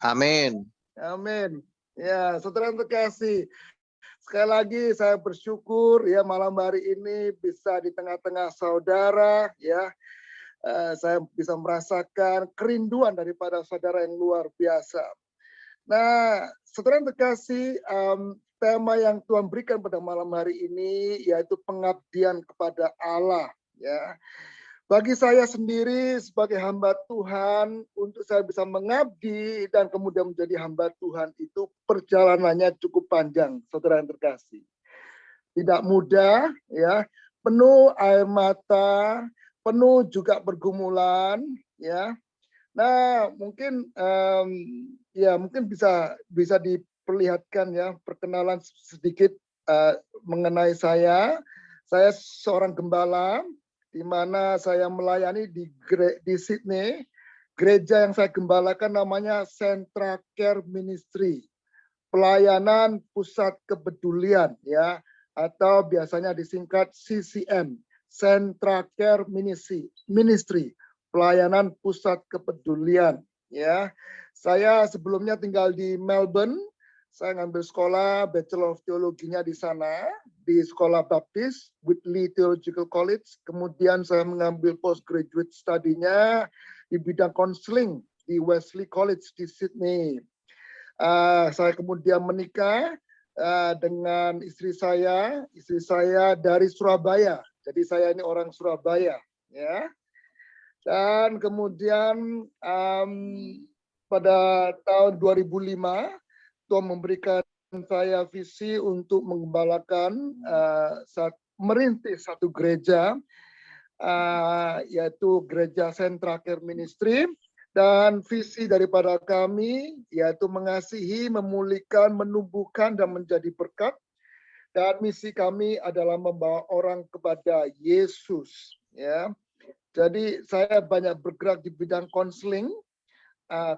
Amin. Amin. Ya, saudara terkasih, sekali lagi saya bersyukur ya malam hari ini bisa di tengah-tengah saudara ya. Saya bisa merasakan kerinduan daripada saudara yang luar biasa. Nah, saudara terkasih, tema yang Tuhan berikan pada malam hari ini yaitu pengabdian kepada Allah ya. Bagi saya sendiri sebagai hamba Tuhan, untuk saya bisa mengabdi dan kemudian menjadi hamba Tuhan itu perjalanannya cukup panjang, saudara yang terkasih. Tidak mudah, ya, penuh air mata, penuh juga pergumulan, ya. Nah, mungkin mungkin bisa diperlihatkan ya perkenalan sedikit mengenai saya. Saya seorang gembala di mana saya melayani di Sydney. Gereja yang saya gembalakan namanya Centra Care Ministry, pelayanan pusat kepedulian ya, atau biasanya disingkat CCM, Centra Care Ministry, pelayanan pusat kepedulian ya. Saya sebelumnya tinggal di Melbourne. Saya ngambil sekolah Bachelor of Theology-nya di sana, di Sekolah Baptis, Whitley Theological College. Kemudian saya mengambil postgraduate study-nya di bidang konseling di Wesley College di Sydney. Saya kemudian menikah dengan istri saya dari Surabaya. Jadi saya ini orang Surabaya, ya. Dan kemudian pada tahun 2005 Tuhan memberikan saya visi untuk mengembalakan merintis satu gereja, yaitu Gereja Centra Care Ministry, dan visi daripada kami yaitu mengasihi, memulihkan, menumbuhkan dan menjadi berkat, dan misi kami adalah membawa orang kepada Yesus. Ya, jadi saya banyak bergerak di bidang konseling.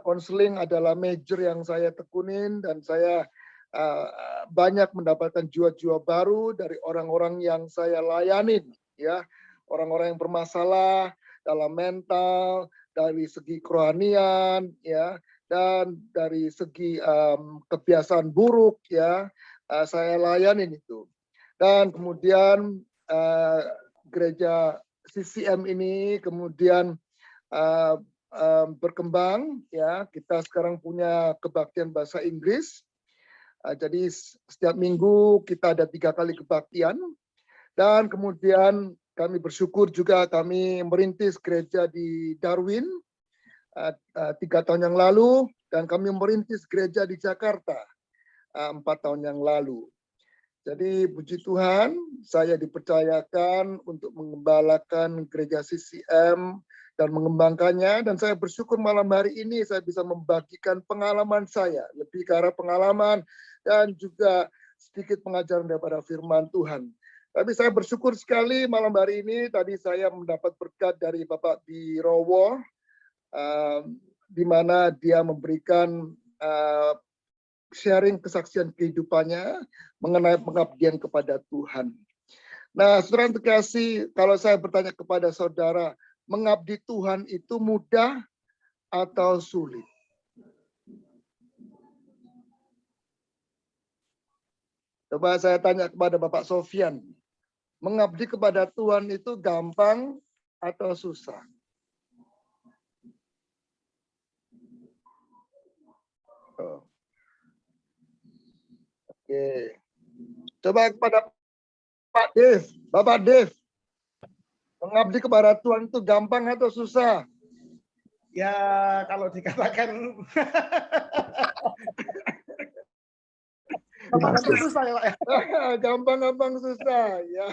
Konseling adalah major yang saya tekunin, dan saya banyak mendapatkan jiwa-jiwa baru dari orang-orang yang saya layanin, ya, orang-orang yang bermasalah dalam mental, dari segi kerohanian, ya, dan dari segi kebiasaan buruk, ya, saya layanin itu. Dan kemudian gereja CCM ini kemudian berkembang, ya. Kita sekarang punya kebaktian bahasa Inggris. Jadi setiap minggu kita ada 3 kali kebaktian, dan kemudian kami bersyukur juga kami merintis gereja di Darwin 3 tahun yang lalu, dan kami merintis gereja di Jakarta 4 tahun yang lalu. Jadi puji Tuhan, saya dipercayakan untuk mengembalakan gereja CCM dan mengembangkannya, dan saya bersyukur malam hari ini saya bisa membagikan pengalaman saya, lebih ke arah pengalaman dan juga sedikit pengajaran daripada firman Tuhan. Tapi saya bersyukur sekali malam hari ini, tadi saya mendapat berkat dari Bapak Birowo, di mana dia memberikan sharing kesaksian kehidupannya mengenai pengabdian kepada Tuhan. Nah, saudara terkasih, kalau saya bertanya kepada saudara, mengabdi Tuhan itu mudah atau sulit? Coba saya tanya kepada Bapak Sofyan, mengabdi kepada Tuhan itu gampang atau susah? Oh. Oke. Coba kepada Pak Dev, Bapak Dev, mengabdi kepada Tuhan itu gampang atau susah? Ya, kalau dikatakan gampang susah ya, Pak. Gampang-gampang susah ya.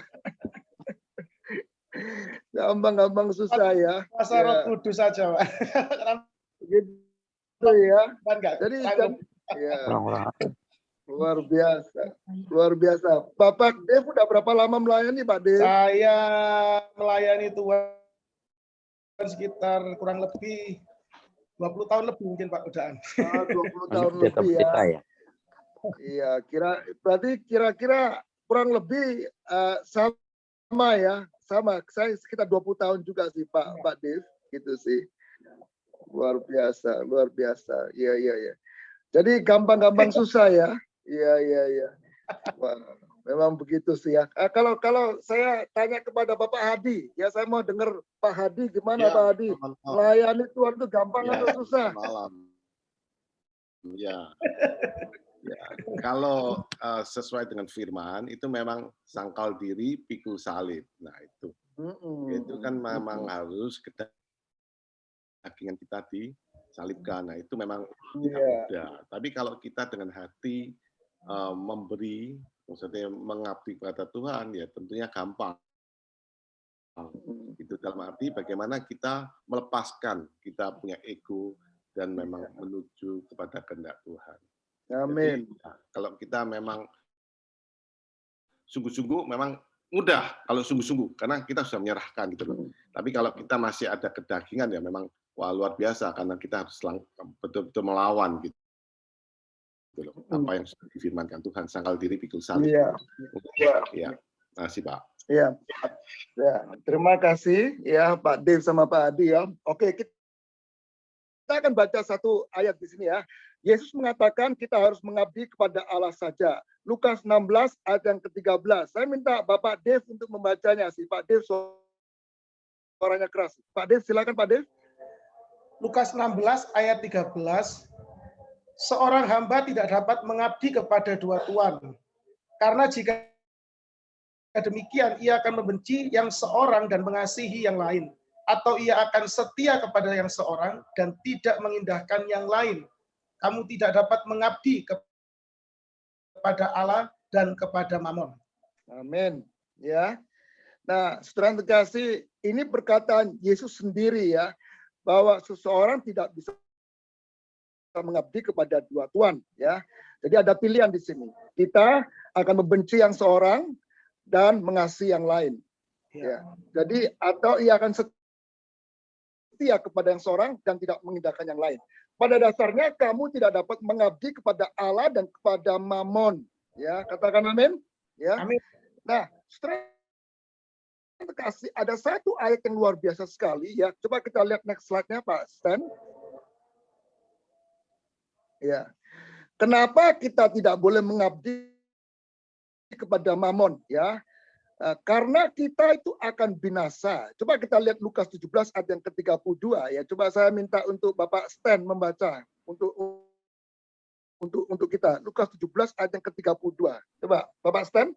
Gampang-gampang susah ya. Masa Roh Kudus saja, Pak. Gitu ya. Jadi ya. Luar biasa. Bapak Dev udah berapa lama melayani, Pak Dev? Saya melayani Tuhan sekitar kurang lebih 20 tahun lebih mungkin, Pak, udaan. 20 tahun lebih ya. Iya, berarti kira-kira kurang lebih sama ya. Sama, saya sekitar 20 tahun juga sih Pak Dev, gitu sih. luar biasa, luar biasa. Iya, iya, iya. Jadi gampang-gampang susah ya. Iya, iya, iya. Wah, memang begitu sih ya. Kalau saya tanya kepada Bapak Hadi, ya saya mau dengar Pak Hadi gimana Ya, Pak Hadi? selamat malam. Melayani Tuhan itu gampang Ya, atau susah? selamat malam. Ya, ya. Kalau sesuai dengan firman itu memang sangkal diri, pikul salib. Nah itu kan memang harus kedagingan kita disalibkan. Nah itu memang tidak mudah. Tapi kalau kita dengan hati memberi, maksudnya mengabdi kepada Tuhan, ya tentunya gampang. Itu dalam arti bagaimana kita melepaskan kita punya ego dan memang menuju kepada kehendak Tuhan. Amin. Jadi, kalau kita memang sungguh-sungguh memang mudah kalau sungguh-sungguh karena kita sudah menyerahkan gitu loh. Tapi kalau kita masih ada kedagingan ya memang wah luar biasa karena kita harus betul-betul melawan gitu loh. Apa yang sudah difirmankan Tuhan, sangkal diri pikul salib. Iya. Ya. Terima kasih Pak. Ya. Ya, terima kasih ya Pak Dev sama Pak Adi ya. Oke, kita akan baca satu ayat di sini ya. Yesus mengatakan kita harus mengabdi kepada Allah saja. Lukas 16 ayat yang ke-13. Saya minta Bapak Dev untuk membacanya sih. Pak Dev suaranya keras. Pak Dev silakan Pak Dev. Lukas 16 ayat 13. Seorang hamba tidak dapat mengabdi kepada dua tuan. Karena jika demikian ia akan membenci yang seorang dan mengasihi yang lain. Atau ia akan setia kepada yang seorang dan tidak mengindahkan yang lain. Kamu tidak dapat mengabdi kepada Allah dan kepada Mamon. Amin. Ya. Nah, saudara yang terkasih, ini perkataan Yesus sendiri ya, bahwa seseorang tidak bisa mengabdi kepada dua tuan ya. Jadi ada pilihan di sini. Kita akan membenci yang seorang dan mengasihi yang lain. Ya. Jadi atau ia akan setia kepada yang seorang dan tidak mengindahkan yang lain. Pada dasarnya kamu tidak dapat mengabdi kepada Allah dan kepada Mamon. Ya, katakan amin. Ya. Amin. Nah, setelah kasih ada satu ayat yang luar biasa sekali ya. Coba kita lihat next slide-nya Pak Stan. Ya. Kenapa kita tidak boleh mengabdi kepada Mamon ya? Karena kita itu akan binasa. Coba kita lihat Lukas 17 ayat yang ke-32 ya. Coba saya minta untuk Bapak Stan membaca untuk kita. Lukas 17 ayat yang ke-32. Coba Bapak Stan.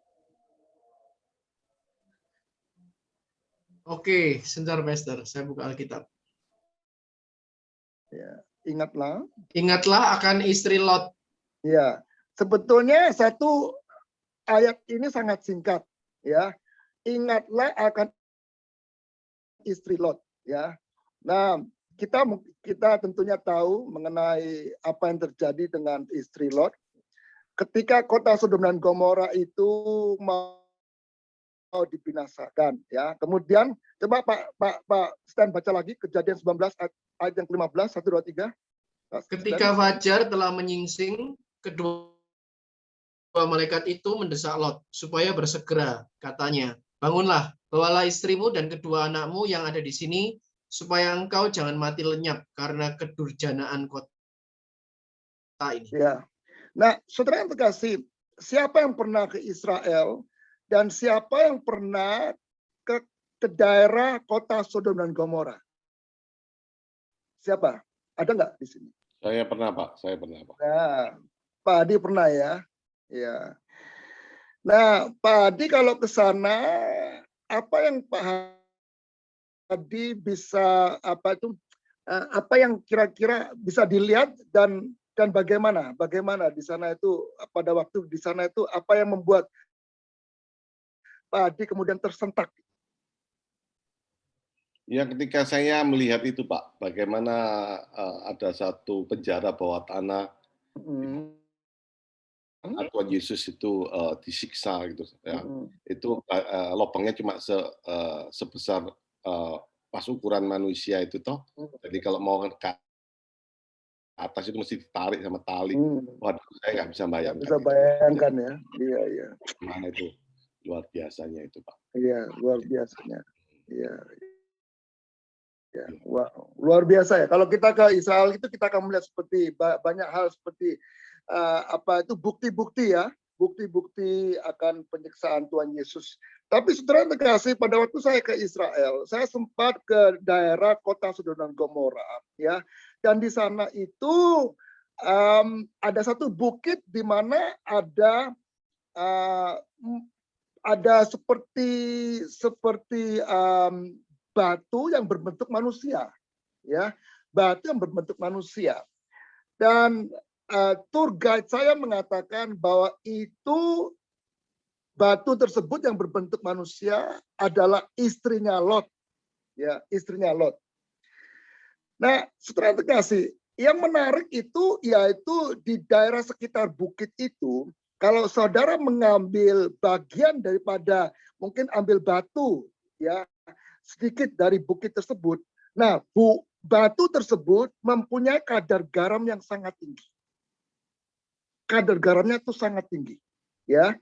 Oke, sebentar Pastor, saya buka Alkitab. Ya, ingatlah. Ingatlah akan istri Lot. Ya, sebetulnya satu ayat ini sangat singkat ya. Ingatlah akan istri Lot ya. Nah, kita tentunya tahu mengenai apa yang terjadi dengan istri Lot ketika kota Sodom dan Gomora itu mau dibinasakan ya. Kemudian coba Pak Stan baca lagi Kejadian 19 ayat yang 15 1 2 3. Ketika fajar telah menyingsing, kedua malaikat itu mendesak Lot supaya bersegera, katanya, bangunlah, bawalah istrimu dan kedua anakmu yang ada di sini, supaya engkau jangan mati lenyap karena kedurjanaan kota ini. Ya. Nah, saudara yang terkasih, siapa yang pernah ke Israel dan siapa yang pernah ke daerah kota Sodom dan Gomora? Siapa? Ada nggak di sini? Saya pernah Pak, saya pernah Pak. Nah, Pak Adi pernah ya? Ya. Nah, Pak Adi kalau ke sana, apa yang Pak Adi bisa apa yang kira-kira bisa dilihat dan bagaimana di sana itu pada waktu di sana itu apa yang membuat Pak Adi kemudian tersentak? Ya, ketika saya melihat itu Pak, bagaimana ada satu penjara bawah tanah, Tuhan Yesus itu disiksa gitu, ya. Itu lubangnya cuma sebesar pas ukuran manusia itu toh. Jadi kalau mau ke atas itu mesti ditarik sama tali. Waduh, saya nggak bisa bayangkan. Bisa bayangkan ya. Iya, iya. Mana itu luar biasanya itu Pak. Iya, luar biasanya. Iya. Ya, wow, luar biasa ya. Kalau kita ke Israel itu kita akan melihat seperti banyak hal seperti apa itu bukti-bukti ya, bukti-bukti akan penyiksaan Tuhan Yesus. Tapi saudara terkasih, pada waktu saya ke Israel, saya sempat ke daerah kota Sodom dan Gomora, ya, dan di sana itu ada satu bukit di mana ada seperti batu yang berbentuk manusia, ya, batu yang berbentuk manusia. Dan tour guide saya mengatakan bahwa itu batu tersebut yang berbentuk manusia adalah istrinya Lot, ya, istrinya Lot. Nah, saudara terkasih, yang menarik itu yaitu di daerah sekitar bukit itu, kalau saudara mengambil bagian daripada mungkin ambil batu, ya, sedikit dari bukit tersebut. Nah, batu tersebut mempunyai kadar garam yang sangat tinggi. Kadar garamnya itu sangat tinggi, ya.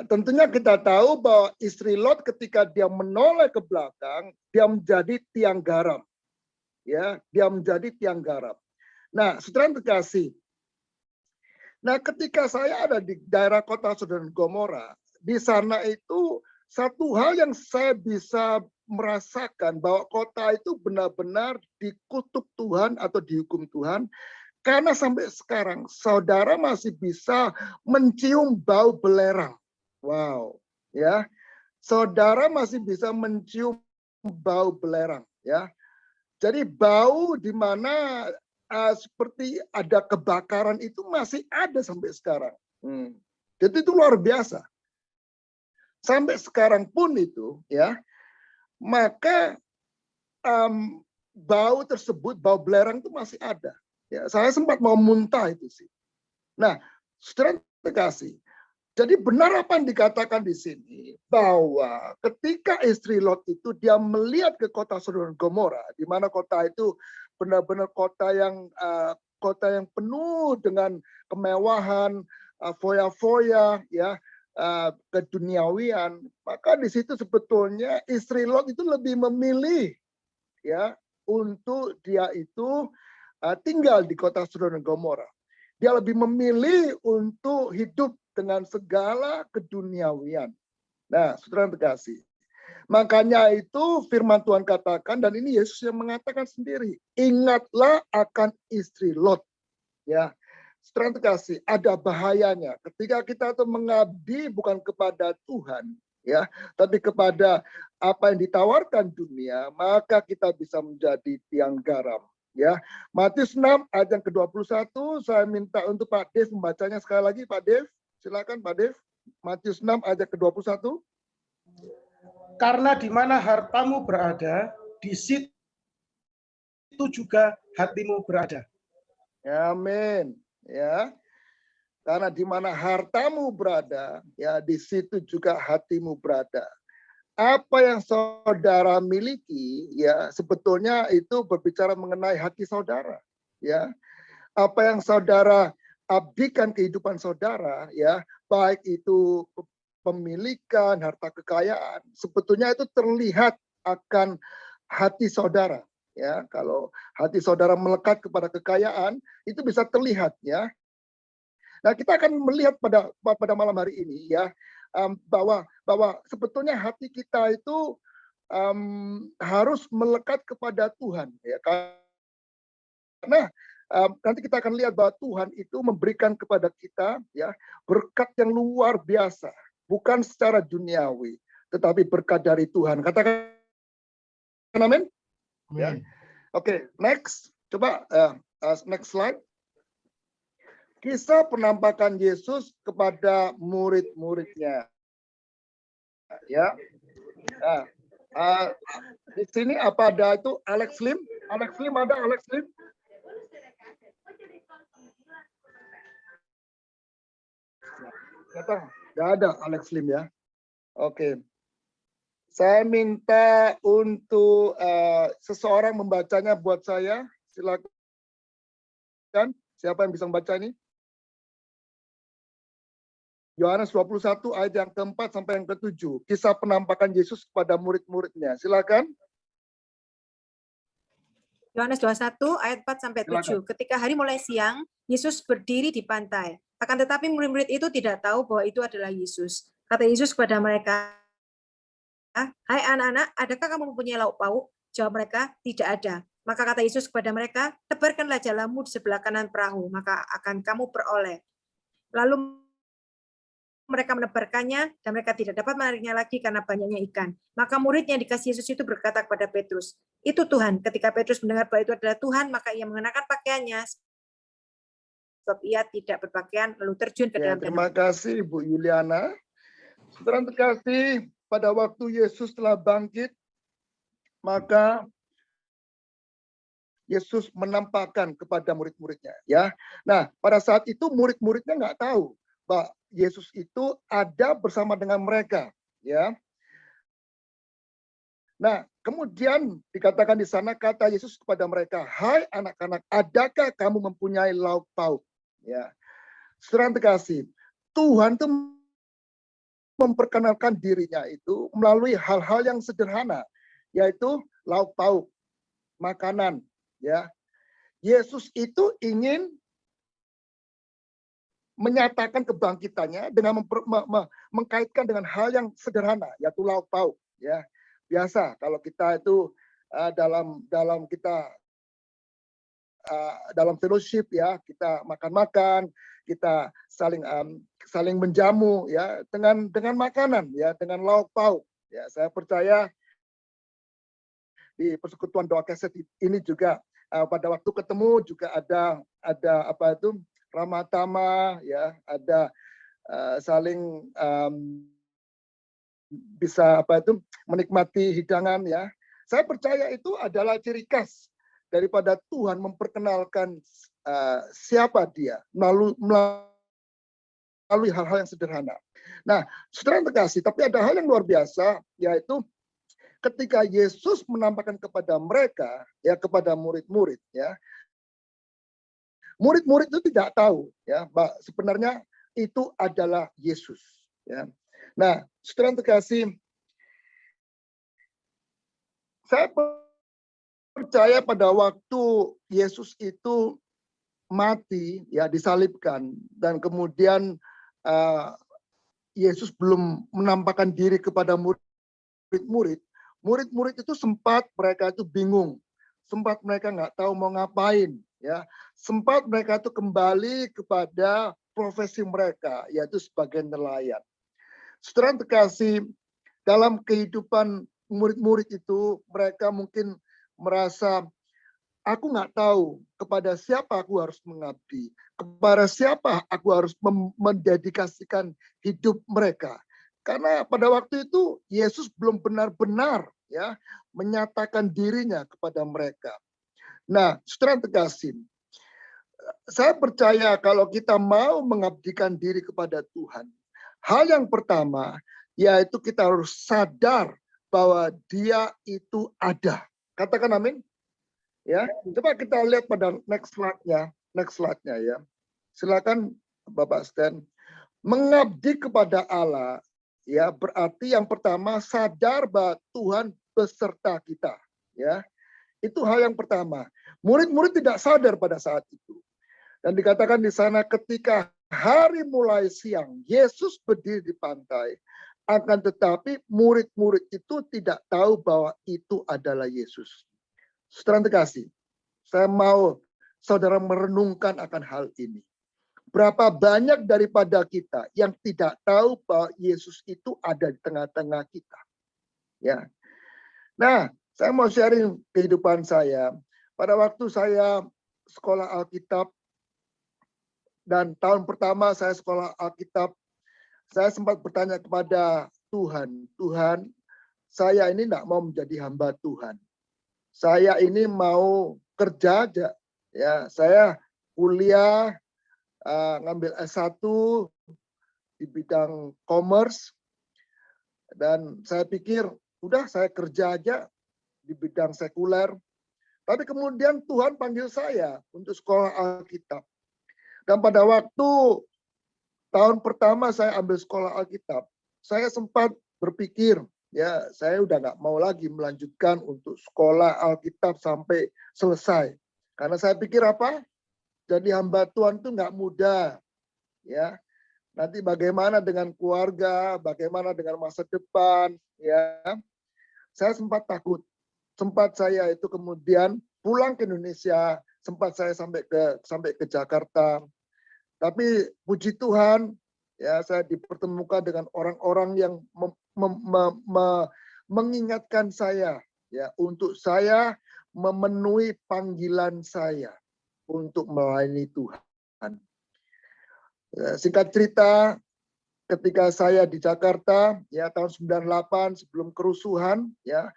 Tentunya kita tahu bahwa istri Lot ketika dia menoleh ke belakang, dia menjadi tiang garam, ya, dia menjadi tiang garam. Nah, saudara terkasih, nah ketika saya ada di daerah kota Sodom dan Gomora, di sana itu satu hal yang saya bisa merasakan bahwa kota itu benar-benar dikutuk Tuhan atau dihukum Tuhan, karena sampai sekarang saudara masih bisa mencium bau belerang. Wow, ya. Saudara masih bisa mencium bau belerang, ya. Jadi bau di mana seperti ada kebakaran itu masih ada sampai sekarang. Jadi itu luar biasa. Sampai sekarang pun itu, ya, maka bau tersebut, bau belerang itu masih ada. Ya, saya sempat mau muntah itu sih. Nah, saudara terkasih, jadi benar apa yang dikatakan di sini bahwa ketika istri Lot itu dia melihat ke kota Sodom dan Gomora, di mana kota itu benar-benar kota yang penuh dengan kemewahan, foya-foya, ya, keduniawian, maka di situ sebetulnya istri Lot itu lebih memilih, ya, untuk dia itu tinggal di kota Sodom dan Gomora. Dia lebih memilih untuk hidup dengan segala keduniawian. Nah, saudara terkasih, makanya itu firman Tuhan katakan, dan ini Yesus yang mengatakan sendiri, ingatlah akan istri Lot. Ya, saudara terkasih, ada bahayanya ketika kita itu mengabdi bukan kepada Tuhan, ya, tapi kepada apa yang ditawarkan dunia, maka kita bisa menjadi tiang garam. Ya, Matius 6 ayat yang ke-21, saya minta untuk Pak Dev membacanya sekali lagi. Pak Dev, silakan Pak Dev. Matius 6 ayat ke-21. Karena di mana hartamu berada, di situ juga hatimu berada. Amin. Ya, karena di mana hartamu berada, ya di situ juga hatimu berada. Apa yang saudara miliki, ya sebetulnya itu berbicara mengenai hati saudara, ya. Apa yang saudara abdikan kehidupan saudara, ya, baik itu pemilikan, harta kekayaan, sebetulnya itu terlihat akan hati saudara, ya. Kalau hati saudara melekat kepada kekayaan, itu bisa terlihat, ya. Nah, kita akan melihat pada malam hari ini, ya, bahwa sebetulnya hati kita itu harus melekat kepada Tuhan, ya, karena nanti kita akan lihat bahwa Tuhan itu memberikan kepada kita, ya, berkat yang luar biasa, bukan secara duniawi, tetapi berkat dari Tuhan. Katakan amin. Ya. Oke, next, coba next slide. Kisah penampakan Yesus kepada murid-muridnya. Ya, nah, di sini apa ada itu Alex Lim? Alex Lim ada Alex Lim? Nggak ada Alex Lim ya. Oke, saya minta untuk seseorang membacanya buat saya. Silakan. Siapa yang bisa membaca ini? Yohanes 21 ayat yang keempat sampai yang ke-7. Kisah penampakan Yesus kepada murid-muridnya. Silakan. Yohanes 21 ayat 4 sampai 7. Ketika hari mulai siang, Yesus berdiri di pantai. Akan tetapi murid-murid itu tidak tahu bahwa itu adalah Yesus. Kata Yesus kepada mereka, "Hai anak-anak, adakah kamu mempunyai lauk pauk?" Jawab mereka, "Tidak ada." Maka kata Yesus kepada mereka, "Tebarkanlah jalamu di sebelah kanan perahu, maka akan kamu peroleh." Lalu mereka menebarkannya dan mereka tidak dapat menariknya lagi karena banyaknya ikan. Maka muridnya dikasih Yesus itu berkata kepada Petrus, "Itu Tuhan." Ketika Petrus mendengar bahwa itu adalah Tuhan, maka ia mengenakan pakaiannya sebab ia tidak berpakaian lalu terjun ke dalam danau. Terima kasih Ibu Yuliana. Saudara terkasih, pada waktu Yesus telah bangkit, maka Yesus menampakkan kepada murid-muridnya, ya. Nah, pada saat itu murid-muridnya nggak tahu bahwa Yesus itu ada bersama dengan mereka, ya. Nah, kemudian dikatakan di sana kata Yesus kepada mereka, "Hai anak-anak, adakah kamu mempunyai lauk pauk?" Ya. Saudara terkasih, Tuhan itu memperkenalkan dirinya itu melalui hal-hal yang sederhana, yaitu lauk pauk, makanan, ya. Yesus itu ingin menyatakan kebangkitannya dengan mengkaitkan dengan hal yang sederhana, yaitu lauk pauk, ya. Biasa kalau kita itu dalam kita dalam fellowship, ya, kita makan-makan, kita saling menjamu, ya, dengan makanan, ya, dengan lauk pauk. Ya, saya percaya di persekutuan doa kaset ini juga pada waktu ketemu juga ada apa itu ramah tamah, ya, ada saling bisa apa itu menikmati hidangan, ya. Saya percaya itu adalah ciri khas daripada Tuhan memperkenalkan siapa Dia melalui hal-hal yang sederhana. Nah, saudara terkasih, tapi ada hal yang luar biasa, yaitu ketika Yesus menampakkan kepada mereka, ya, kepada murid-murid, ya, murid-murid itu tidak tahu, ya, bahwa sebenarnya itu adalah Yesus, ya. Nah, saudara terkasih, saya percaya pada waktu Yesus itu mati, ya, disalibkan, dan kemudian Yesus belum menampakkan diri kepada murid-murid. Murid-murid itu sempat mereka itu bingung, sempat mereka nggak tahu mau ngapain, ya, sempat mereka itu kembali kepada profesi mereka, yaitu sebagai nelayan. Saudara terkasih, dalam kehidupan murid-murid itu mereka mungkin merasa, aku nggak tahu kepada siapa aku harus mengabdi, kepada siapa aku harus mendedikasikan hidup mereka. Karena pada waktu itu Yesus belum benar-benar, ya, menyatakan dirinya kepada mereka. Nah, saudara terkasih, saya percaya kalau kita mau mengabdikan diri kepada Tuhan, hal yang pertama yaitu kita harus sadar bahwa Dia itu ada. Katakan amin. Ya, coba kita lihat pada next slide-nya, ya. Silakan Bapak Stan. Mengabdi kepada Allah, ya, berarti yang pertama sadar bahwa Tuhan beserta kita, ya. Itu hal yang pertama. Murid-murid tidak sadar pada saat itu. Dan dikatakan di sana ketika hari mulai siang, Yesus berdiri di pantai. Akan tetapi murid-murid itu tidak tahu bahwa itu adalah Yesus. Saudara terkasih, saya mau saudara merenungkan akan hal ini. Berapa banyak daripada kita yang tidak tahu bahwa Yesus itu ada di tengah-tengah kita. Ya. Nah, saya mau sharing kehidupan saya. Pada waktu saya sekolah Alkitab, dan tahun pertama saya sekolah Alkitab, saya sempat bertanya kepada Tuhan, Tuhan, saya ini tidak mau menjadi hamba Tuhan. Saya ini mau kerja aja, ya. Saya kuliah, ngambil S1 di bidang commerce, dan saya pikir udah saya kerja aja di bidang sekuler. Tapi kemudian Tuhan panggil saya untuk sekolah Alkitab. Dan pada waktu tahun pertama saya ambil sekolah Alkitab, saya sempat berpikir, ya saya udah nggak mau lagi melanjutkan untuk sekolah Alkitab sampai selesai. Karena saya pikir apa? Jadi hamba Tuhan itu nggak mudah, ya. Nanti bagaimana dengan keluarga, bagaimana dengan masa depan, ya. Saya sempat takut. Sempat saya itu kemudian pulang ke Indonesia, sempat saya sampai ke Jakarta. Tapi puji Tuhan, ya saya dipertemukan dengan orang-orang yang mengingatkan saya, ya untuk saya memenuhi panggilan saya untuk melayani Tuhan. Singkat cerita, ketika saya di Jakarta, ya tahun 98 sebelum kerusuhan, ya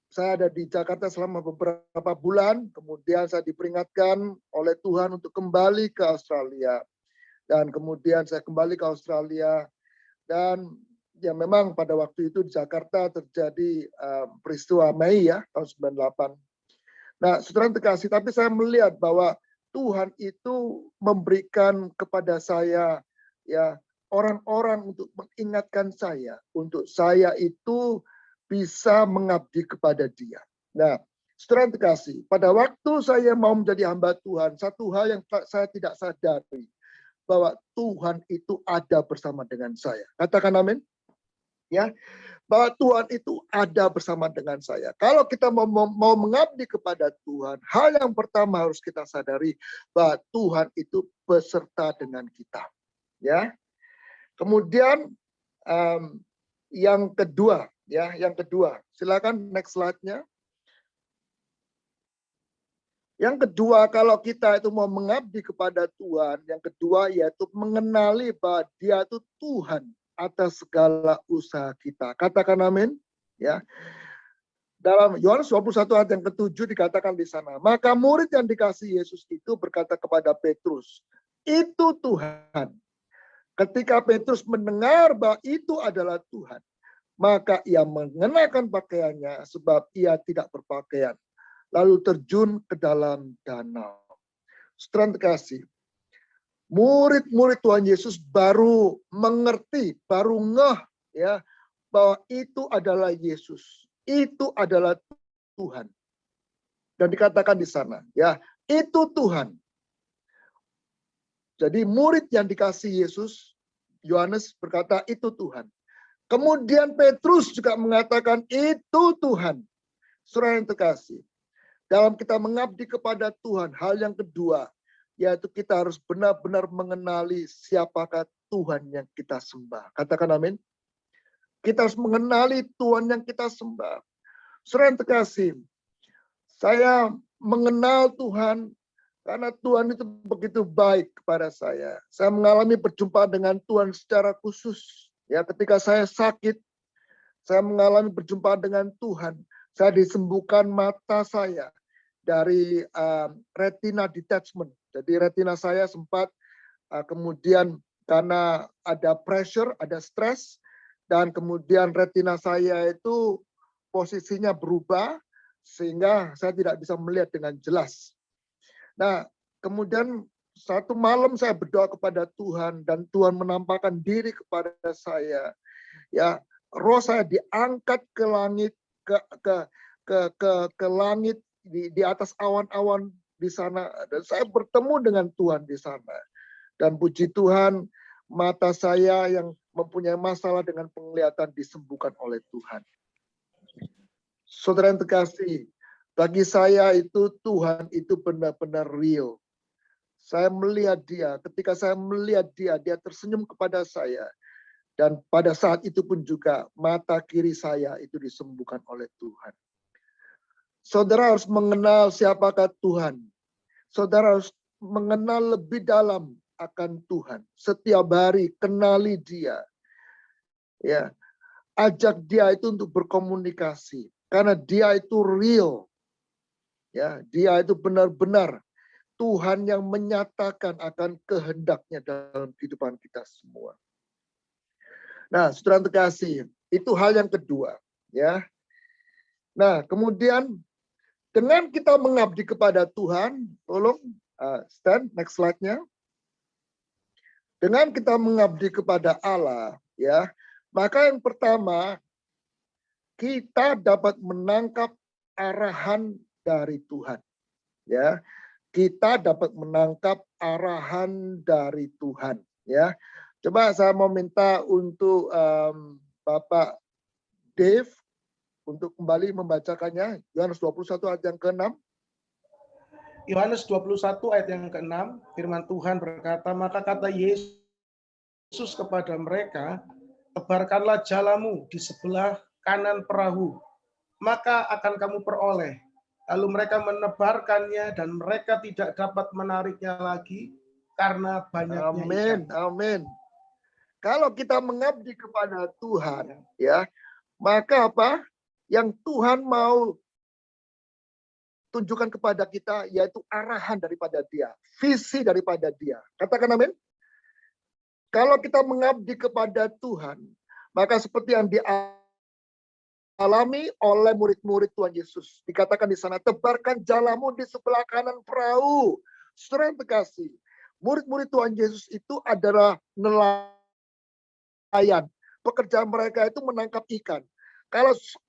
saya ada di Jakarta selama beberapa bulan, kemudian saya diperingatkan oleh Tuhan untuk kembali ke Australia. Dan kemudian saya kembali ke Australia, dan ya memang pada waktu itu di Jakarta terjadi peristiwa Mei ya, tahun 98. Nah, saudara terkasih, tapi saya melihat bahwa Tuhan itu memberikan kepada saya ya orang-orang untuk mengingatkan saya, untuk saya itu bisa mengabdi kepada Dia. Nah, saudara terkasih, pada waktu saya mau menjadi hamba Tuhan, satu hal yang saya tidak sadari, bahwa Tuhan itu ada bersama dengan saya. Katakan amin. Ya, bahwa Tuhan itu ada bersama dengan saya. Kalau kita mau mengabdi kepada Tuhan, hal yang pertama harus kita sadari bahwa Tuhan itu beserta dengan kita. Ya. Kemudian yang kedua, ya, yang kedua. Silakan next slide-nya. Yang kedua, kalau kita itu mau mengabdi kepada Tuhan, yang kedua yaitu mengenali bahwa Dia itu Tuhan atas segala usaha kita. Katakan amin. Ya. Dalam Yohanes 21 ayat yang ke-7 dikatakan di sana, maka murid yang dikasihi Yesus itu berkata kepada Petrus, itu Tuhan. Ketika Petrus mendengar bahwa itu adalah Tuhan, maka ia mengenakan pakaiannya sebab ia tidak berpakaian, lalu terjun ke dalam danau. Saudara terkasih, murid-murid Tuhan Yesus baru mengerti, baru ngeh ya bahwa itu adalah Yesus, itu adalah Tuhan. Dan dikatakan di sana, ya, itu Tuhan. Jadi murid yang dikasihi Yesus, Yohanes berkata itu Tuhan. Kemudian Petrus juga mengatakan itu Tuhan. Saudara yang terkasih, dalam kita mengabdi kepada Tuhan, hal yang kedua, yaitu kita harus benar-benar mengenali siapakah Tuhan yang kita sembah. Katakan amin. Kita harus mengenali Tuhan yang kita sembah. Saudara yang terkasih, saya mengenal Tuhan karena Tuhan itu begitu baik kepada saya. Saya mengalami perjumpaan dengan Tuhan secara khusus. Ya, ketika saya sakit, saya mengalami perjumpaan dengan Tuhan. Saya disembuhkan mata saya dari retina detachment. Jadi retina saya sempat kemudian karena ada pressure, ada stres, dan kemudian retina saya itu posisinya berubah sehingga saya tidak bisa melihat dengan jelas. Nah, kemudian satu malam saya berdoa kepada Tuhan dan Tuhan menampakkan diri kepada saya. Ya, roh saya diangkat ke langit, ke langit di atas awan-awan di sana, dan saya bertemu dengan Tuhan di sana. Dan puji Tuhan, mata saya yang mempunyai masalah dengan penglihatan disembuhkan oleh Tuhan. Saudara yang terkasih, bagi saya itu Tuhan itu benar-benar real. Saya melihat Dia, ketika saya melihat Dia, Dia tersenyum kepada saya. Dan pada saat itu pun juga mata kiri saya itu disembuhkan oleh Tuhan. Saudara harus mengenal siapakah Tuhan. Saudara harus mengenal lebih dalam akan Tuhan. Setiap hari kenali Dia. Ya, ajak Dia itu untuk berkomunikasi karena Dia itu real. Ya, Dia itu benar-benar Tuhan yang menyatakan akan kehendaknya dalam kehidupan kita semua. Nah, saudara terkasih, itu hal yang kedua, ya. Nah, kemudian dengan kita mengabdi kepada Tuhan, tolong stand next slide-nya. Dengan kita mengabdi kepada Allah, ya, Maka yang pertama, kita dapat menangkap arahan dari Tuhan. Ya, kita dapat menangkap arahan dari Tuhan. Ya, coba saya mau minta untuk Bapak Dave untuk kembali membacakannya. Yohanes 21 ayat yang ke-6. Yohanes 21 ayat yang ke-6, firman Tuhan berkata, maka kata Yesus kepada mereka, tebarkanlah jalamu di sebelah kanan perahu, maka akan kamu peroleh. Lalu mereka menebarkannya dan mereka tidak dapat menariknya lagi karena banyaknya Amin, ikan. amin. Kalau kita mengabdi kepada Tuhan, ya, maka apa? Yang Tuhan mau tunjukkan kepada kita yaitu arahan daripada Dia, visi daripada Dia. Katakan amin. Kalau kita mengabdi kepada Tuhan, maka seperti yang dialami oleh murid-murid Tuhan Yesus. Dikatakan di sana, tebarkan jalamu di sebelah kanan perahu. Saudara yang terkasih, murid-murid Tuhan Yesus itu adalah nelayan. Pekerjaan mereka itu menangkap ikan.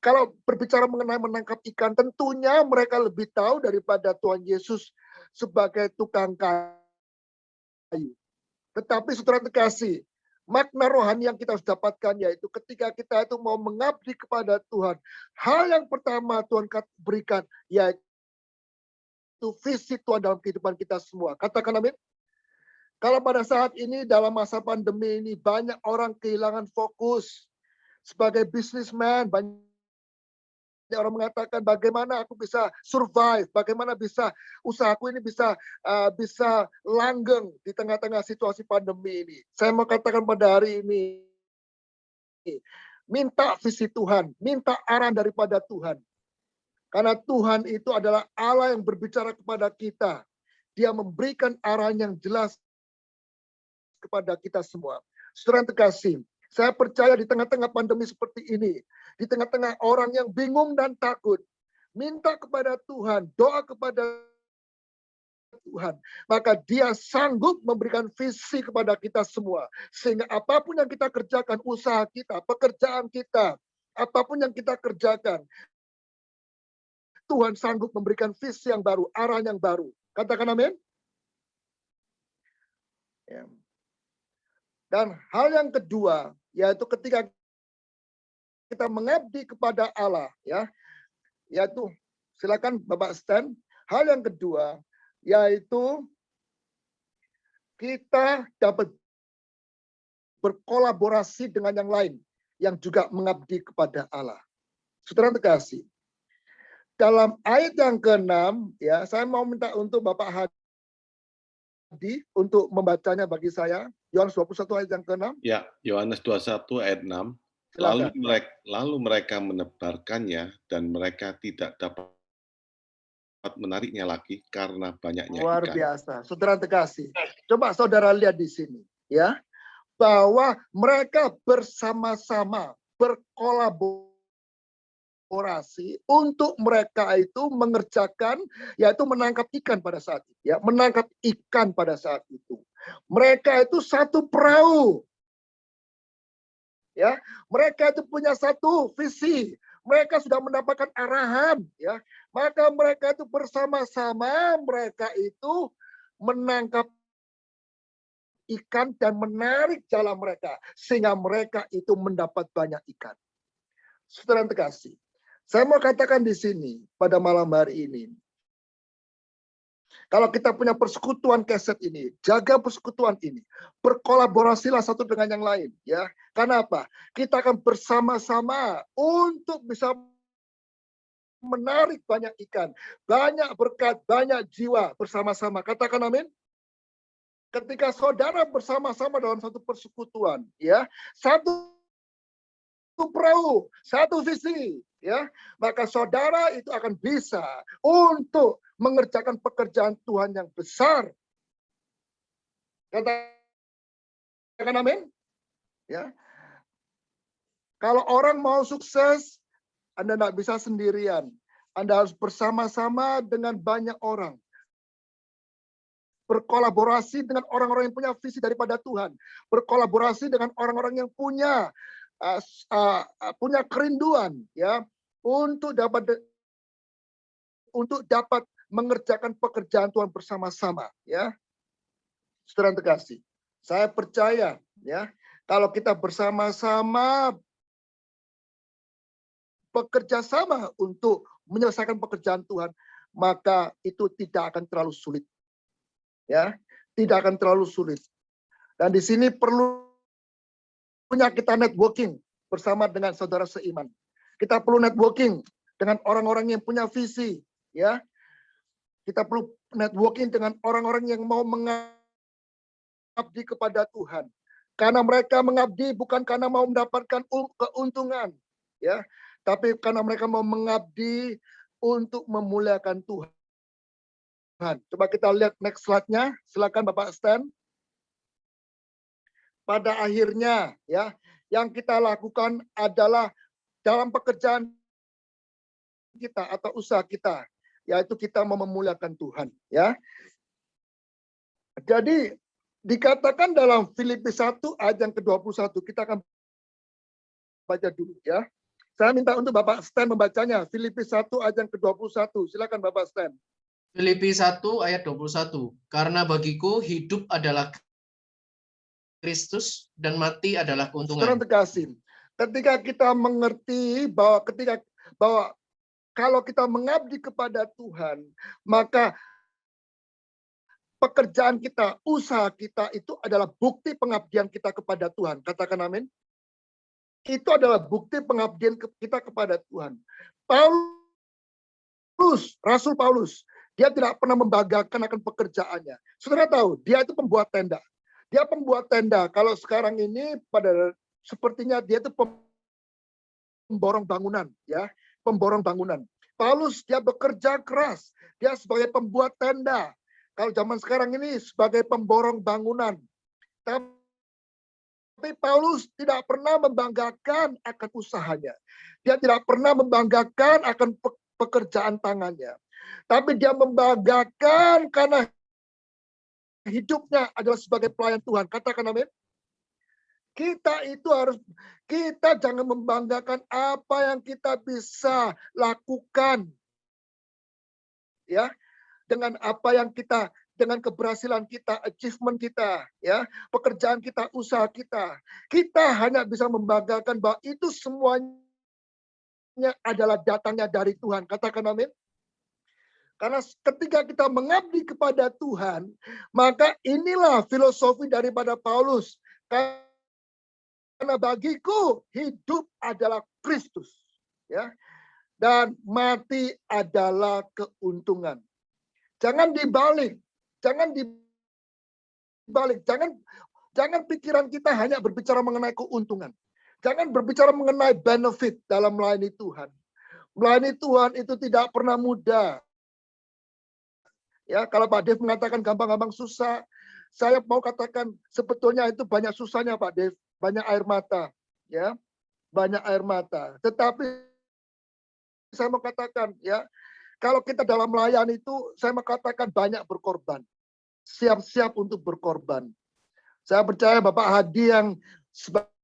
Kalau berbicara mengenai menangkap ikan, tentunya mereka lebih tahu daripada Tuhan Yesus sebagai tukang kayu. Tetapi saudara terkasih, makna rohani yang kita harus dapatkan yaitu ketika kita itu mau mengabdi kepada Tuhan, hal yang pertama Tuhan berikan yaitu visi Tuhan dalam kehidupan kita semua. Katakan amin. Kalau pada saat ini dalam masa pandemi ini banyak orang kehilangan fokus. Sebagai businessman, banyak orang mengatakan bagaimana aku bisa survive, bagaimana bisa usahaku ini bisa langgeng di tengah-tengah situasi pandemi ini. Saya mau katakan pada hari ini, minta visi Tuhan, minta arahan daripada Tuhan. Karena Tuhan itu adalah Allah yang berbicara kepada kita. Dia memberikan arahan yang jelas kepada kita semua. Saudara yang terkasih, saya percaya di tengah-tengah pandemi seperti ini, di tengah-tengah orang yang bingung dan takut, minta kepada Tuhan, doa kepada Tuhan, maka Dia sanggup memberikan visi kepada kita semua. Sehingga apapun yang kita kerjakan, usaha kita, pekerjaan kita, apapun yang kita kerjakan, Tuhan sanggup memberikan visi yang baru, arah yang baru. Katakan amin. Ya. Dan hal yang kedua, yaitu ketika kita mengabdi kepada Allah, ya, yaitu silakan Bapak Stan. Hal yang kedua, yaitu kita dapat berkolaborasi dengan yang lain yang juga mengabdi kepada Allah. Saudara terkasih, dalam ayat yang ke-6, ya, saya mau minta untuk Bapak Hadi untuk membacanya bagi saya. Yohanes 21 ayat yang ke-6. Ya, Yohanes 21 ayat 6. Lalu mereka menebarkannya dan mereka tidak dapat menariknya lagi karena banyaknya Luar ikan. biasa. Saudara terkasih, coba saudara lihat di sini, ya, bahwa mereka bersama-sama berkolaborasi untuk mereka itu mengerjakan, yaitu menangkap ikan pada saat itu, ya, menangkap ikan pada saat itu. Mereka itu satu perahu, ya, mereka itu punya satu visi. Mereka sudah mendapatkan arahan, ya. Maka mereka itu bersama-sama, mereka itu menangkap ikan dan menarik jala mereka sehingga mereka itu mendapat banyak ikan. Saudara yang terkasih, saya mau katakan di sini pada malam hari ini, kalau kita punya persekutuan keset ini, jaga persekutuan ini, berkolaborasilah satu dengan yang lain, ya. Karena apa? Kita akan bersama-sama untuk bisa menarik banyak ikan, banyak berkat, banyak jiwa bersama-sama. Katakan amin. Ketika saudara bersama-sama dalam satu persekutuan, ya, satu perahu, satu visi, ya, maka saudara itu akan bisa untuk mengerjakan pekerjaan Tuhan yang besar. Katakan amin. Ya. Kalau orang mau sukses, Anda tidak bisa sendirian. Anda harus bersama-sama dengan banyak orang. Berkolaborasi dengan orang-orang yang punya visi daripada Tuhan. Berkolaborasi dengan orang-orang yang punya punya kerinduan ya untuk dapat mengerjakan pekerjaan Tuhan bersama-sama ya. Saudara yang terkasih, saya percaya ya kalau kita bersama-sama bekerja sama untuk menyelesaikan pekerjaan Tuhan, maka itu tidak akan terlalu sulit. Ya, tidak akan terlalu sulit. Dan di sini perlunya kita networking bersama dengan saudara seiman. Kita perlu networking dengan orang-orang yang punya visi, ya. Kita perlu networking dengan orang-orang yang mau mengabdi kepada Tuhan. Karena mereka mengabdi bukan karena mau mendapatkan keuntungan, ya, tapi karena mereka mau mengabdi untuk memuliakan Tuhan. Coba kita lihat next slide-nya. Silakan Bapak Stan. Pada akhirnya, ya, yang kita lakukan adalah dalam pekerjaan kita atau usaha kita, yaitu kita mau memuliakan Tuhan, ya. Jadi dikatakan dalam Filipi 1 ayat yang ke-21, kita akan baca dulu, ya. Saya minta untuk Bapak Stan membacanya. Filipi 1 ayat yang ke-21. Silakan Bapak Stan. Filipi 1 ayat 21. Karena bagiku hidup adalah Kristus dan mati adalah keuntungan. Saudara terkasih, ketika kita mengerti bahwa kalau kita mengabdi kepada Tuhan, maka pekerjaan kita, usaha kita itu adalah bukti pengabdian kita kepada Tuhan. Katakan amin. Itu adalah bukti pengabdian kita kepada Tuhan. Rasul Paulus, dia tidak pernah membanggakan akan pekerjaannya. Saudara tahu, dia itu pembuat tenda. Dia pembuat tenda. Kalau sekarang ini sepertinya dia itu pemborong bangunan, ya, pemborong bangunan. Paulus dia bekerja keras. Dia sebagai pembuat tenda. Kalau zaman sekarang ini sebagai pemborong bangunan. Tapi Paulus tidak pernah membanggakan akan usahanya. Dia tidak pernah membanggakan akan pekerjaan tangannya. Tapi dia membanggakan karena hidupnya adalah sebagai pelayan Tuhan. Katakan amin. Kita jangan membanggakan apa yang kita bisa lakukan. Ya, dengan apa yang kita, dengan keberhasilan kita, achievement kita, ya, pekerjaan kita, usaha kita. Kita hanya bisa membanggakan bahwa itu semuanya adalah datangnya dari Tuhan. Katakan amin. Karena ketika kita mengabdi kepada Tuhan, maka inilah filosofi daripada Paulus. Karena bagiku hidup adalah Kristus, ya, dan mati adalah keuntungan. Jangan dibalik, jangan pikiran kita hanya berbicara mengenai keuntungan. Jangan berbicara mengenai benefit dalam melayani Tuhan. Melayani Tuhan itu tidak pernah mudah. Ya, kalau Pak Dev mengatakan gampang-gampang susah, saya mau katakan sebetulnya itu banyak susahnya Pak Dev, banyak air mata, ya, banyak air mata. Tetapi saya mau katakan, ya, kalau kita dalam melayani itu, saya mau katakan banyak berkorban, siap-siap untuk berkorban. Saya percaya Bapak Hadi yang sebagai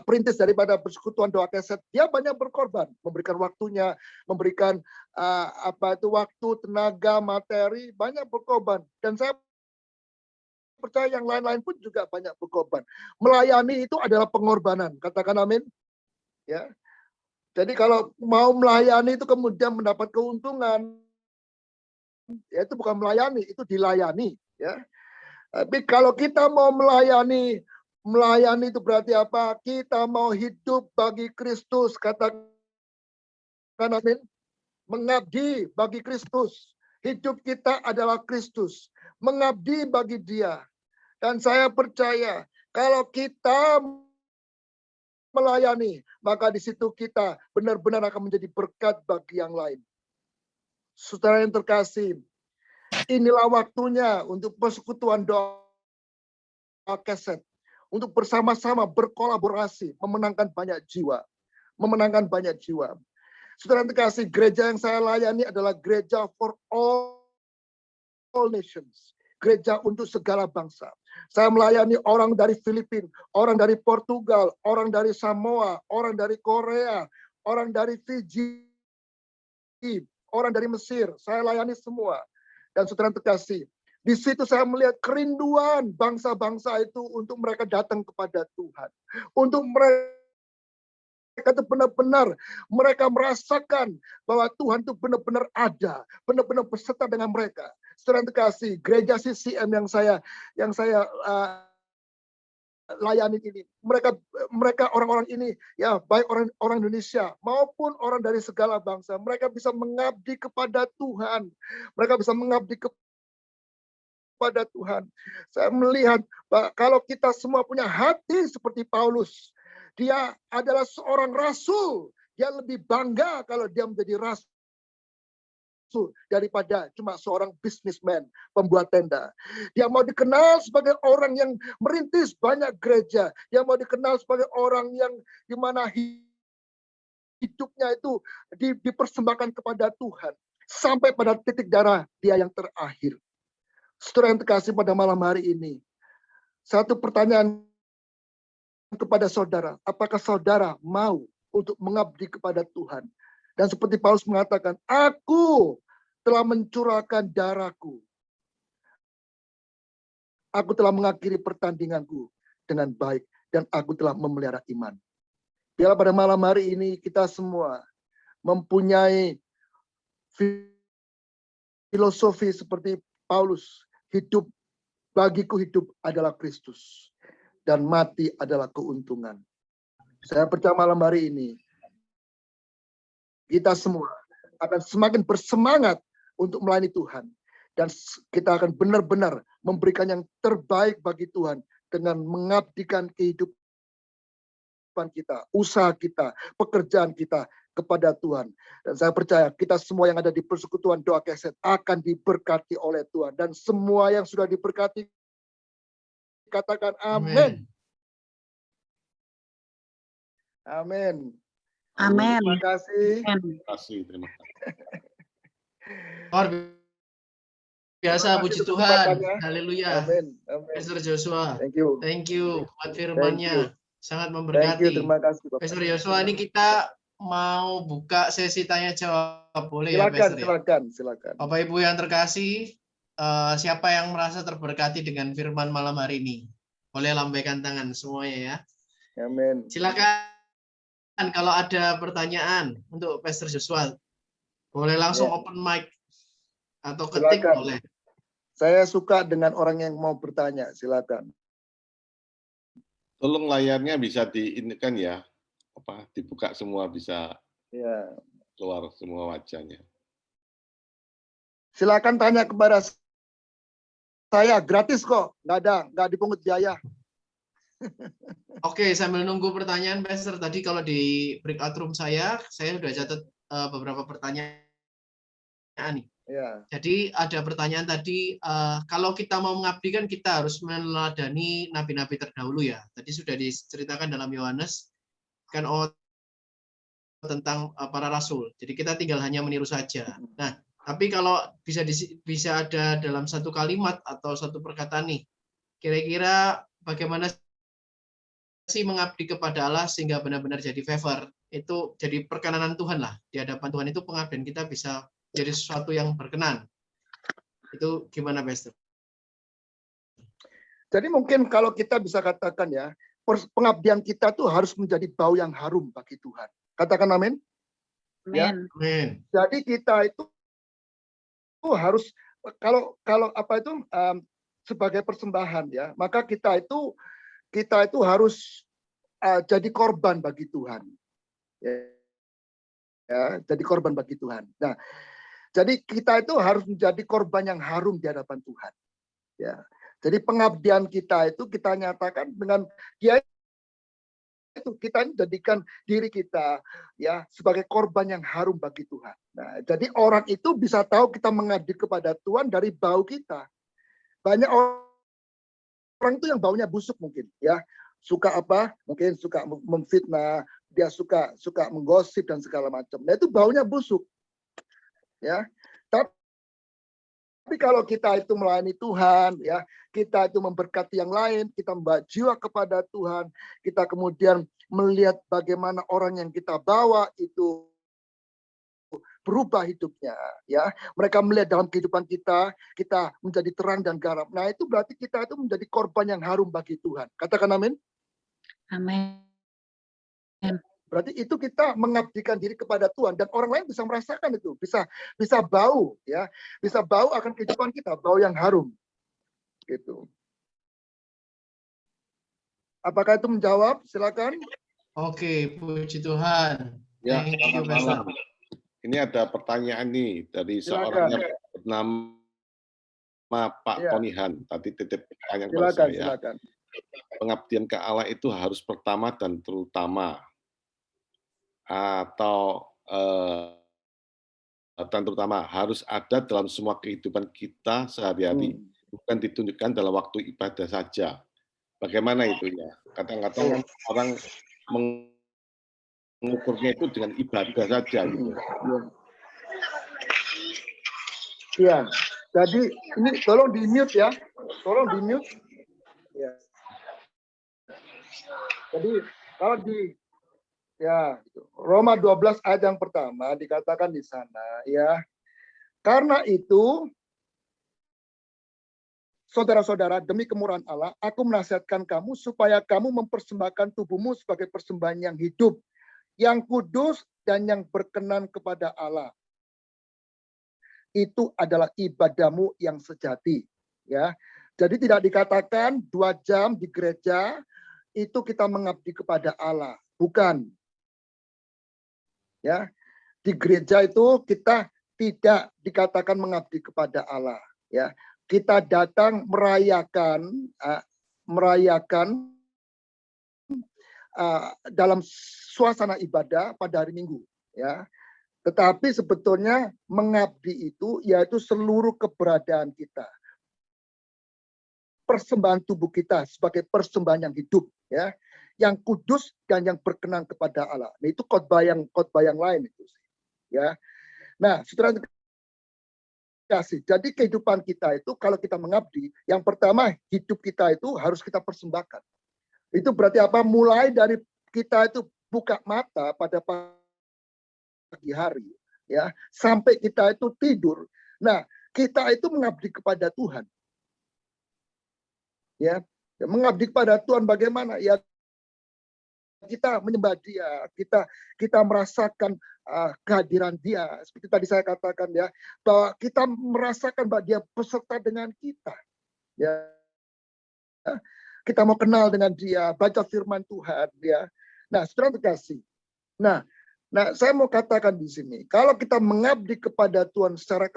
perintis daripada Persekutuan Doa Keset, dia banyak berkorban, memberikan waktunya, memberikan waktu, tenaga, materi, banyak berkorban. Dan saya percaya yang lain-lain pun juga banyak berkorban. Melayani itu adalah pengorbanan. Katakan amin. Ya. Jadi kalau mau melayani itu kemudian mendapat keuntungan, ya itu bukan melayani, itu dilayani. Ya. Tapi kalau kita mau melayani itu berarti apa? Kita mau hidup bagi Kristus. Katakan amin. Mengabdi bagi Kristus. Hidup kita adalah Kristus. Mengabdi bagi Dia. Dan saya percaya kalau kita melayani, maka di situ kita benar-benar akan menjadi berkat bagi yang lain. Saudara yang terkasih, inilah waktunya untuk Persekutuan Doa Keset. Untuk bersama-sama berkolaborasi, memenangkan banyak jiwa. Memenangkan banyak jiwa. Saudara yang terkasih, gereja yang saya layani adalah gereja for all nations. gereja untuk segala bangsa. Saya melayani orang dari Filipina, orang dari Portugal, orang dari Samoa, orang dari Korea, orang dari Fiji, orang dari Mesir. Saya layani semua. Dan saudara terkasih, di situ saya melihat kerinduan bangsa-bangsa itu untuk mereka datang kepada Tuhan. Untuk mereka itu benar-benar mereka merasakan bahwa Tuhan itu benar-benar ada, benar-benar beserta dengan mereka. Saudara terkasih, gereja CCM yang saya layani ini, mereka orang-orang ini, ya baik orang Indonesia maupun orang dari segala bangsa, mereka bisa mengabdi kepada Tuhan, mereka bisa mengabdi kepada Tuhan. Saya melihat kalau kita semua punya hati seperti Paulus, dia adalah seorang rasul. Dia lebih bangga kalau dia menjadi rasul daripada cuma seorang businessman, pembuat tenda. Dia mau dikenal sebagai orang yang merintis banyak gereja. Dia mau dikenal sebagai orang yang dimana hidupnya itu dipersembahkan kepada Tuhan. Sampai pada titik darah dia yang terakhir. Saudara yang terkasih, pada malam hari ini, satu pertanyaan kepada saudara, apakah saudara mau untuk mengabdi kepada Tuhan? Dan seperti Paulus mengatakan, aku telah mencurahkan darahku. Aku telah mengakhiri pertandinganku dengan baik, dan aku telah memelihara iman. Biarlah pada malam hari ini kita semua mempunyai filosofi seperti Paulus, bagiku hidup adalah Kristus. Dan mati adalah keuntungan. Saya percaya malam hari ini, kita semua akan semakin bersemangat untuk melayani Tuhan. Dan kita akan benar-benar memberikan yang terbaik bagi Tuhan dengan mengabdikan kehidupan kita, usaha kita, pekerjaan kita kepada Tuhan. Dan saya percaya kita semua yang ada di persekutuan doa keset akan diberkati oleh Tuhan. Dan semua yang sudah diberkati, katakan amin. Amin. Amin. Terima kasih. Terima kasih. Luar biasa, puji Tuhan. Haleluya. Amin. Pastor Joshua. Thank you buat firman-Nya. Sangat Thank you. memberkati. Terima kasih, Bapak. Pastor Joshua, ini kita mau buka sesi tanya jawab, boleh ya, Pastor? Silakan. Bapak Ibu yang terkasih, siapa yang merasa terberkati dengan firman malam hari ini? Boleh lambaikan tangan semuanya ya. Amin. Silakan kalau ada pertanyaan untuk Pastor Joshua, boleh langsung open mic atau ketik. Silakan. Boleh. Saya suka dengan orang yang mau bertanya. Silakan. Tolong layarnya bisa diinikan ya, dibuka semua, bisa keluar semua wajahnya. Silakan tanya kepada saya, gratis kok, nggak dipungut biaya. Oke, sambil nunggu pertanyaan, Pastor. Tadi kalau di breakout room saya sudah catat beberapa pertanyaan nih. Ya. Jadi ada pertanyaan tadi, kalau kita mau mengabdi kan kita harus meneladani nabi-nabi terdahulu ya. Tadi sudah diceritakan dalam Yohanes kan tentang para rasul. Jadi kita tinggal hanya meniru saja. Nah, tapi kalau bisa ada dalam satu kalimat atau satu perkataan nih, kira-kira bagaimana sih mengabdi kepada Allah sehingga benar-benar jadi favor, itu jadi perkenanan Tuhan lah di hadapan Tuhan, itu pengabdian kita bisa jadi sesuatu yang berkenan. Itu gimana, Pastor? Jadi mungkin kalau kita bisa katakan ya, pengabdian kita tuh harus menjadi bau yang harum bagi Tuhan. Katakan amin. Ya? Amin. Jadi kita itu harus kalau apa itu sebagai persembahan ya, maka kita itu harus jadi korban bagi Tuhan. Ya, jadi korban bagi Tuhan. Nah, jadi kita itu harus menjadi korban yang harum di hadapan Tuhan. Ya. Jadi pengabdian kita itu kita nyatakan dengan dia itu kita jadikan diri kita ya sebagai korban yang harum bagi Tuhan. Nah, jadi orang itu bisa tahu kita mengabdi kepada Tuhan dari bau kita. Banyak orang itu yang baunya busuk mungkin ya, suka apa? Mungkin suka memfitnah, dia suka menggosip dan segala macam. Nah, itu baunya busuk. Ya. Tapi kalau kita itu melayani Tuhan, ya, kita itu memberkati yang lain, kita membawa jiwa kepada Tuhan, kita kemudian melihat bagaimana orang yang kita bawa itu berubah hidupnya, ya. Mereka melihat dalam kehidupan kita menjadi terang dan garam. Nah, itu berarti kita itu menjadi korban yang harum bagi Tuhan. Katakan amin. Amin. Berarti itu kita mengabdikan diri kepada Tuhan dan orang lain bisa merasakan itu, bisa bau, ya, bisa bau akan kehidupan kita, bau yang harum, gitu. Apakah itu menjawab? Silakan. Oke, puji Tuhan. Ya, Thank you, selamat Pastor. malam. Ini ada pertanyaan nih dari Silakan. seorang yang bernama Pak Ya. Tonihan. Tadi titip pertanyaan kepada Silakan, saya. silakan. Pengabdian ke Allah itu harus pertama dan terutama atau dan terutama harus ada dalam semua kehidupan kita sehari-hari, bukan ditunjukkan dalam waktu ibadah saja. Bagaimana itu ya? Kadang-kadang orang mengukurnya itu dengan ibadah saja gitu. Iya. Jadi ini tolong di mute ya. Tolong di mute. Ya. Jadi kalau di ya, gitu. Roma 12 ayat yang pertama dikatakan di sana, ya. Karena itu, saudara-saudara, demi kemurahan Allah, aku menasihatkan kamu supaya kamu mempersembahkan tubuhmu sebagai persembahan yang hidup, yang kudus dan yang berkenan kepada Allah. Itu adalah ibadahmu yang sejati, ya. Jadi tidak dikatakan 2 jam di gereja itu kita mengabdi kepada Allah, bukan. Ya, di gereja itu kita tidak dikatakan mengabdi kepada Allah, ya. Kita datang merayakan dalam suasana ibadah pada hari Minggu, ya. Tetapi sebetulnya mengabdi itu yaitu seluruh keberadaan kita. Persembahan tubuh kita sebagai persembahan yang hidup, ya, yang kudus dan yang berkenan kepada Allah. Nah, itu khotbah yang lain itu, ya. Nah, saudara kasih. Jadi kehidupan kita itu kalau kita mengabdi, yang pertama hidup kita itu harus kita persembahkan. Itu berarti apa? Mulai dari kita itu buka mata pada pagi hari, ya, sampai kita itu tidur. Nah, kita itu mengabdi kepada Tuhan. Ya, mengabdi kepada Tuhan bagaimana? Ya, kita menyembah Dia, kita merasakan kehadiran Dia. Seperti tadi saya katakan, ya, bahwa kita merasakan bahwa Dia beserta dengan kita. Ya, kita mau kenal dengan Dia, baca firman Tuhan, ya. Nah, saudara terkasih. Nah, saya mau katakan di sini, kalau kita mengabdi kepada Tuhan secara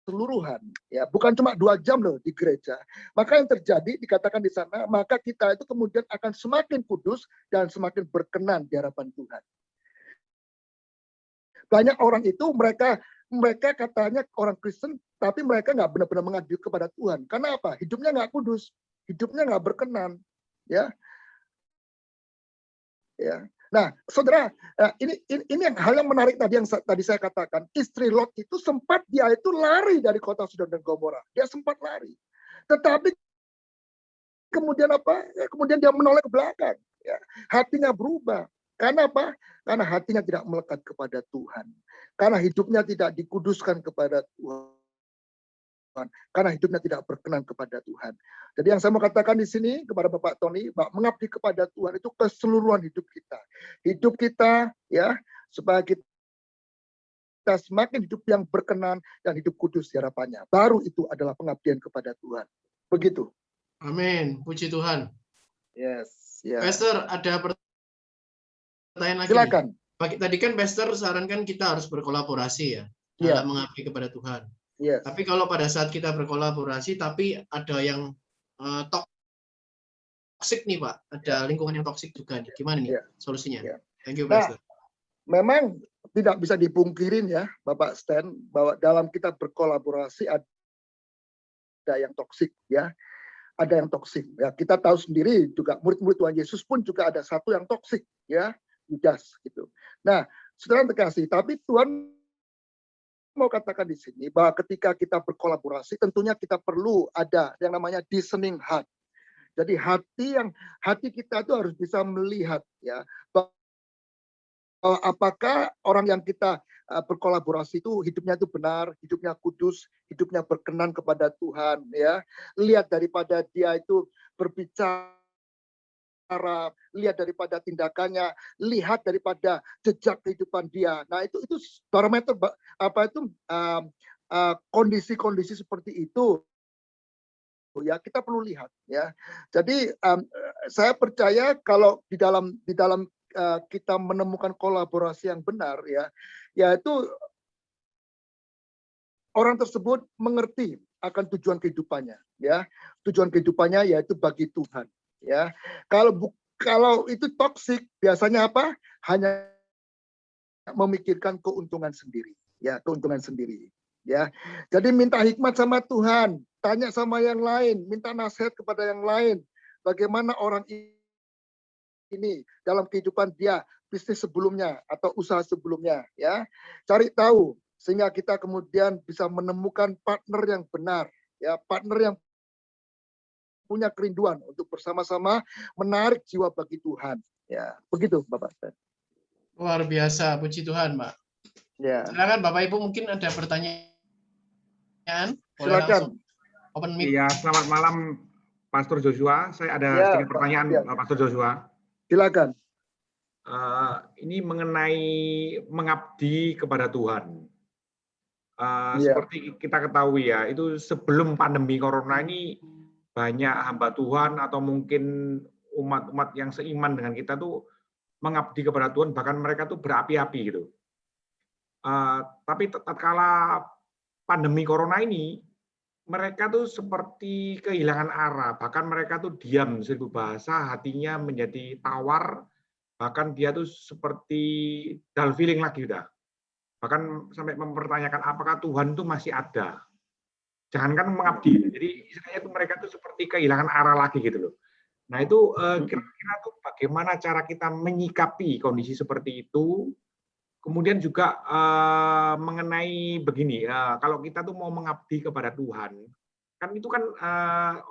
keseluruhan, ya, bukan cuma 2 jam loh di gereja. Maka yang terjadi dikatakan di sana, maka kita itu kemudian akan semakin kudus dan semakin berkenan di hadapan Tuhan. Banyak orang itu mereka katanya orang Kristen, tapi mereka nggak benar-benar mengabdi kepada Tuhan. Karena apa? Hidupnya nggak kudus, hidupnya nggak berkenan, ya. Ya. Nah, saudara, ini yang hal yang menarik tadi yang tadi saya katakan. Istri Lot itu sempat dia itu lari dari kota Sodom dan Gomora. Dia sempat lari. Tetapi kemudian apa? Ya, kemudian dia menoleh ke belakang. Ya. Hatinya berubah. Karena apa? Karena hatinya tidak melekat kepada Tuhan. Karena hidupnya tidak dikuduskan kepada Tuhan. Karena hidupnya tidak berkenan kepada Tuhan. Jadi yang saya mau katakan di sini kepada Bapak Tony, mengabdi kepada Tuhan itu keseluruhan hidup kita. Hidup kita, ya, supaya kita semakin hidup yang berkenan dan hidup kudus di hadapannya. Baru itu adalah pengabdian kepada Tuhan. Begitu. Amin. Puji Tuhan. Yes. Yeah. Pastor, ada pertanyaan lagi. Silakan. Tadi kan Pastor sarankan kita harus berkolaborasi ya, dalam mengabdi kepada Tuhan. Yes. Tapi kalau pada saat kita berkolaborasi, tapi ada yang toksik nih Pak, ada lingkungan yang toksik juga nih. Gimana nih solusinya? Thank you, Pastor. Memang tidak bisa dipungkirin ya, Bapak Stan, bahwa dalam kita berkolaborasi ada yang toksik, ya. Ada yang toksik. Ya, kita tahu sendiri juga murid-murid Tuhan Yesus pun juga ada satu yang toksik, ya, Yudas gitu. Nah, saudara terkasih, tapi Tuhan mau katakan di sini bahwa ketika kita berkolaborasi, tentunya kita perlu ada yang namanya discerning heart. Jadi hati kita itu harus bisa melihat ya apakah orang yang kita berkolaborasi itu hidupnya itu benar, hidupnya kudus, hidupnya berkenan kepada Tuhan ya. Lihat daripada dia itu berbicara, lihat daripada tindakannya, lihat daripada jejak kehidupan dia. Nah, itu barometer kondisi-kondisi seperti itu ya kita perlu lihat ya. Jadi saya percaya kalau di dalam kita menemukan kolaborasi yang benar ya, yaitu orang tersebut mengerti akan tujuan kehidupannya ya. Tujuan kehidupannya yaitu bagi Tuhan ya. Kalau itu toksik biasanya apa? Hanya memikirkan keuntungan sendiri ya, keuntungan sendiri ya. Jadi minta hikmat sama Tuhan, tanya sama yang lain, minta nasihat kepada yang lain. Bagaimana orang ini dalam kehidupan dia, bisnis sebelumnya atau usaha sebelumnya ya. Cari tahu sehingga kita kemudian bisa menemukan partner yang benar ya, partner yang punya kerinduan untuk bersama-sama menarik jiwa bagi Tuhan. Ya, begitu Bapak. Luar biasa, puji Tuhan, Mbak. Ya. Silakan Bapak Ibu mungkin ada pertanyaan. Silakan. Open mic. Iya, selamat malam Pastor Joshua. Saya ada sedikit pertanyaan Pastor Joshua. Silakan. Ini mengenai mengabdi kepada Tuhan. Seperti kita ketahui ya, itu sebelum pandemi corona ini banyak hamba Tuhan atau mungkin umat-umat yang seiman dengan kita tuh mengabdi kepada Tuhan, bahkan mereka tuh berapi-api gitu. Tapi tatkala pandemi corona ini, mereka tuh seperti kehilangan arah, bahkan mereka tuh diam, seribu bahasa, hatinya menjadi tawar, bahkan dia tuh seperti dull feeling lagi udah. Bahkan sampai mempertanyakan apakah Tuhan itu masih ada. Jangankan mengabdi, jadi istilahnya itu mereka tuh seperti kehilangan arah lagi gitu loh. Nah itu kira-kira tuh bagaimana cara kita menyikapi kondisi seperti itu. Kemudian juga mengenai begini, kalau kita tuh mau mengabdi kepada Tuhan, kan itu kan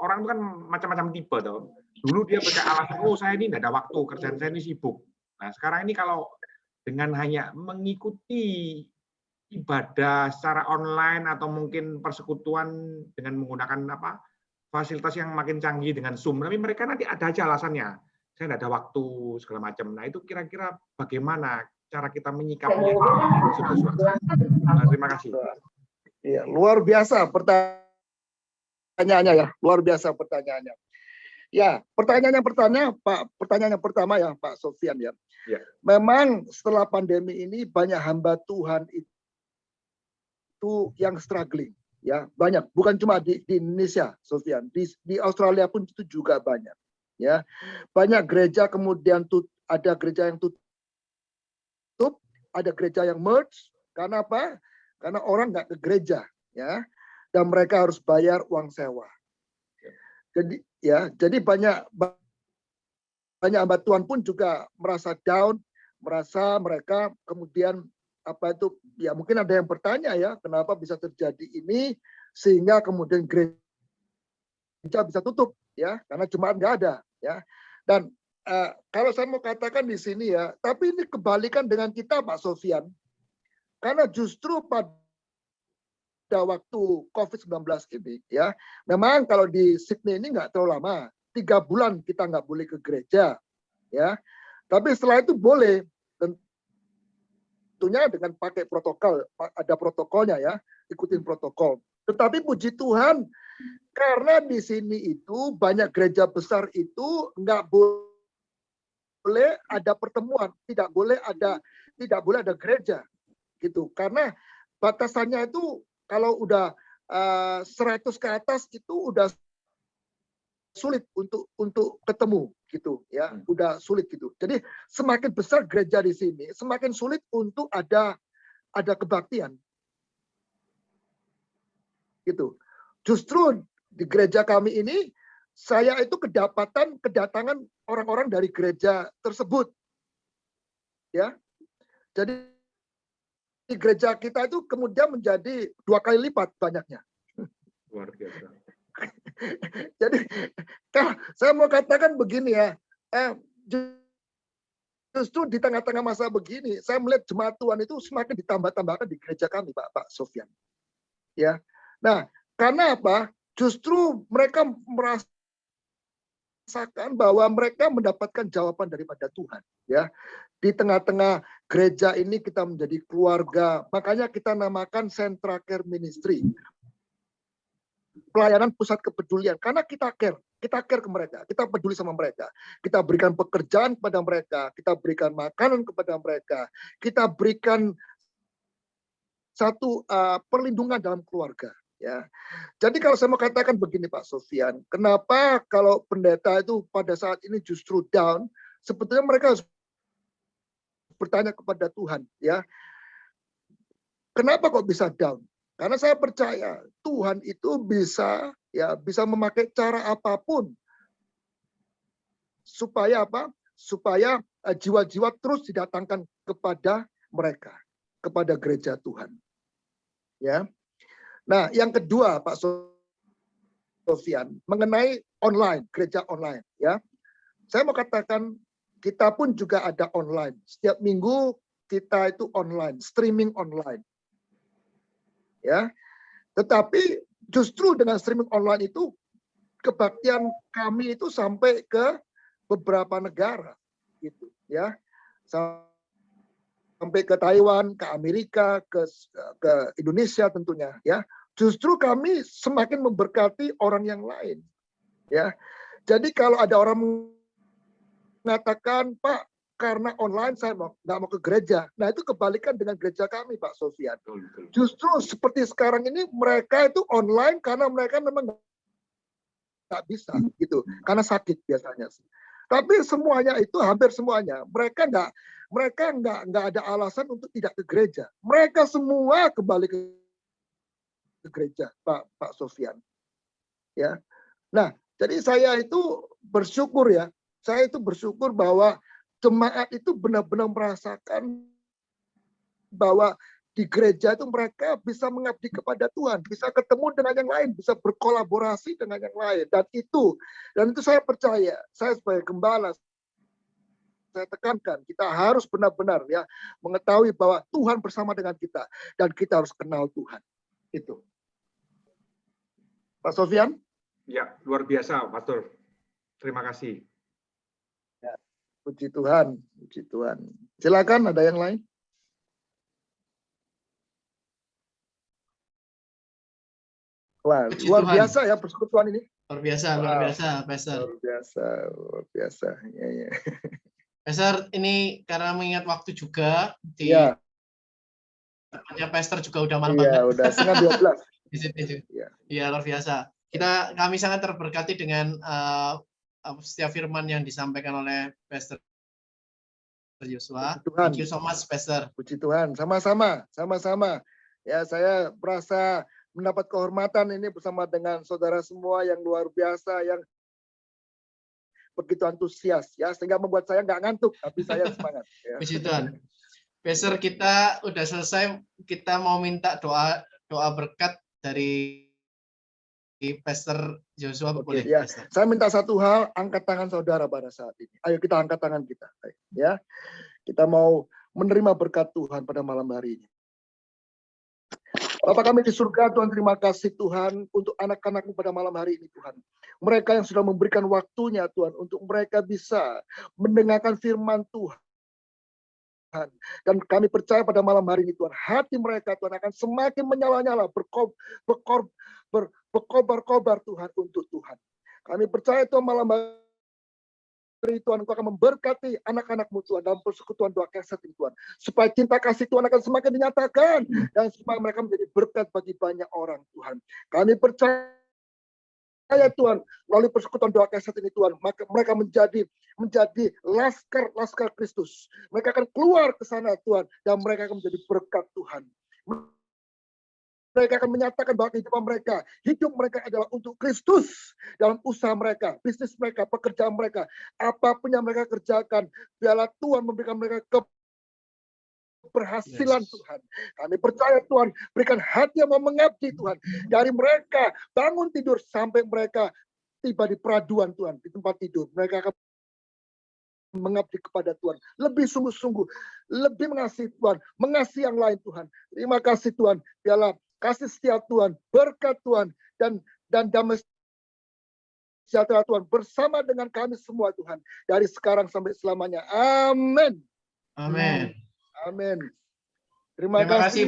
orang itu kan macam-macam tipe toh. Dulu dia pakai alasan, oh saya ini tidak ada waktu, kerjaan saya ini sibuk. Nah sekarang ini kalau dengan hanya mengikuti ibadah secara online atau mungkin persekutuan dengan menggunakan fasilitas yang makin canggih dengan Zoom, tapi mereka nanti ada aja alasannya, saya tidak ada waktu segala macam. Nah itu kira-kira bagaimana cara kita menyikapinya? Terima kasih. Ya, luar biasa pertanyaannya ya, luar biasa pertanyaannya. Ya, pertanyaan yang pertama ya Pak Sofian ya. Ya. Memang setelah pandemi ini banyak hamba Tuhan itu yang struggling ya, banyak, bukan cuma di Indonesia Sofian, di Australia pun itu juga banyak ya. Banyak gereja kemudian ada gereja yang tutup, ada gereja yang merge. Karena apa? Karena orang nggak ke gereja ya, dan mereka harus bayar uang sewa. Jadi banyak hamba Tuhan pun juga merasa down, merasa mereka kemudian ya mungkin ada yang bertanya ya, kenapa bisa terjadi ini sehingga kemudian gereja bisa tutup ya, karena jemaat nggak ada ya. Dan kalau saya mau katakan di sini ya, tapi ini kebalikan dengan kita Pak Sofian, karena justru pada waktu COVID-19 ini ya, memang kalau di Sydney ini nggak terlalu lama, 3 bulan kita nggak boleh ke gereja ya, tapi setelah itu boleh, tentunya dengan pakai protokol, ada protokolnya ya, ikutin protokol. Tetapi puji Tuhan, karena di sini itu banyak gereja besar itu nggak boleh ada pertemuan, tidak boleh ada gereja gitu, karena batasannya itu kalau udah 100 ke atas itu udah sulit untuk ketemu gitu ya, udah sulit gitu. Jadi semakin besar gereja di sini, semakin sulit untuk ada kebaktian gitu. Justru di gereja kami ini, saya itu kedatangan orang-orang dari gereja tersebut ya. Jadi di gereja kita itu kemudian menjadi 2 kali lipat banyaknya. Luar biasa. Jadi saya mau katakan begini ya, justru di tengah-tengah masa begini, saya melihat jemaat Tuhan itu semakin ditambah-tambahkan di gereja kami, Pak Sofyan. Ya, nah karena apa? Justru mereka merasakan bahwa mereka mendapatkan jawaban daripada Tuhan. Ya, di tengah-tengah gereja ini kita menjadi keluarga, makanya kita namakan Sentra Care Ministry. Pelayanan pusat kepedulian, karena kita care ke mereka, kita peduli sama mereka, kita berikan pekerjaan kepada mereka, kita berikan makanan kepada mereka, kita berikan satu perlindungan dalam keluarga. Ya, jadi kalau saya mau katakan begini Pak Sofyan, kenapa kalau pendeta itu pada saat ini justru down? Sebetulnya mereka harus bertanya kepada Tuhan, ya, kenapa kok bisa down? Karena saya percaya Tuhan itu bisa memakai cara apapun supaya apa? Supaya jiwa-jiwa terus didatangkan kepada mereka, kepada gereja Tuhan. Ya. Nah, yang kedua Pak Sofyan, mengenai online, gereja online, ya. Saya mau katakan kita pun juga ada online. Setiap minggu kita itu online, streaming online. Ya, tetapi justru dengan streaming online itu kebaktian kami itu sampai ke beberapa negara, gitu ya, sampai ke Taiwan, ke Amerika, ke Indonesia tentunya, ya. Justru kami semakin memberkati orang yang lain, ya. Jadi kalau ada orang mengatakan, Pak, karena online saya nggak mau ke gereja. Nah itu kebalikan dengan gereja kami Pak Sofyan. Justru seperti sekarang ini mereka itu online karena mereka memang nggak bisa gitu, karena sakit biasanya. Tapi semuanya itu hampir semuanya mereka nggak ada alasan untuk tidak ke gereja. Mereka semua kembali ke gereja Pak Sofyan. Ya. Nah jadi saya itu bersyukur ya. Saya itu bersyukur bahwa jemaat itu benar-benar merasakan bahwa di gereja itu mereka bisa mengabdi kepada Tuhan, bisa ketemu dengan yang lain, bisa berkolaborasi dengan yang lain. Dan itu saya percaya, saya sebagai gembala, saya tekankan, kita harus benar-benar ya mengetahui bahwa Tuhan bersama dengan kita dan kita harus kenal Tuhan. Itu. Pak Sofyan? Ya, luar biasa, Pastor. Terima kasih. Puji Tuhan, puji Tuhan. Silakan, ada yang lain? Wah, luar biasa ya persekutuan ini. Luar biasa, Pastor. Luar biasa. Ya. Pastor, ini karena mengingat waktu juga, Pastor juga udah malam banget. Iya, udah setengah 12. Iya, luar biasa. Kami sangat terberkati dengan setiap firman yang disampaikan oleh Pastor Joshua. Thank you so much, Pastor. Puji Tuhan, sama-sama. Ya, saya merasa mendapat kehormatan ini bersama dengan saudara semua yang luar biasa, yang begitu antusias, ya, sehingga membuat saya nggak ngantuk, tapi saya semangat. Ya. Puji Tuhan. Pastor, kita udah selesai. Kita mau minta doa berkat dari Pastor Joshua, boleh? Ya. Saya minta satu hal, angkat tangan saudara pada saat ini. Ayo kita angkat tangan kita, ya. Kita mau menerima berkat Tuhan pada malam hari ini. Bapa kami di surga, Tuhan, terima kasih Tuhan untuk anak-anak-Mu pada malam hari ini Tuhan. Mereka yang sudah memberikan waktunya Tuhan untuk mereka bisa mendengarkan firman Tuhan. Dan kami percaya pada malam hari ini Tuhan, hati mereka Tuhan akan semakin menyala-nyala, berkobar-kobar Tuhan untuk Tuhan. Kami percaya Tuhan malam hari Tuhan, Engkau akan memberkati anak-anak-Mu Tuhan dalam persekutuan doa keset ini Tuhan. Supaya cinta kasih Tuhan akan semakin dinyatakan dan supaya mereka menjadi berkat bagi banyak orang Tuhan. Kami percaya Tuhan, melalui persekutuan doa keset ini Tuhan, maka mereka menjadi laskar Kristus. Mereka akan keluar ke sana Tuhan, dan mereka akan menjadi berkat Tuhan. Mereka akan menyatakan bahwa hidup mereka adalah untuk Kristus dalam usaha mereka, bisnis mereka, pekerjaan mereka, apapun yang mereka kerjakan, biarlah Tuhan memberikan mereka keberhasilan Yes. Tuhan. Kami percaya Tuhan, berikan hati yang mau mengabdi Tuhan. Dari mereka bangun tidur sampai mereka tiba di peraduan Tuhan, di tempat tidur. Mereka akan mengabdi kepada Tuhan. Lebih sungguh-sungguh, lebih mengasihi Tuhan, mengasihi yang lain Tuhan. Terima kasih Tuhan. Biarlah kasih setia Tuhan, berkat Tuhan, dan damai sejahtera Tuhan bersama dengan kami semua Tuhan. Dari sekarang sampai selamanya. Amin. Amin. Amin. Terima Terima kasih. kasih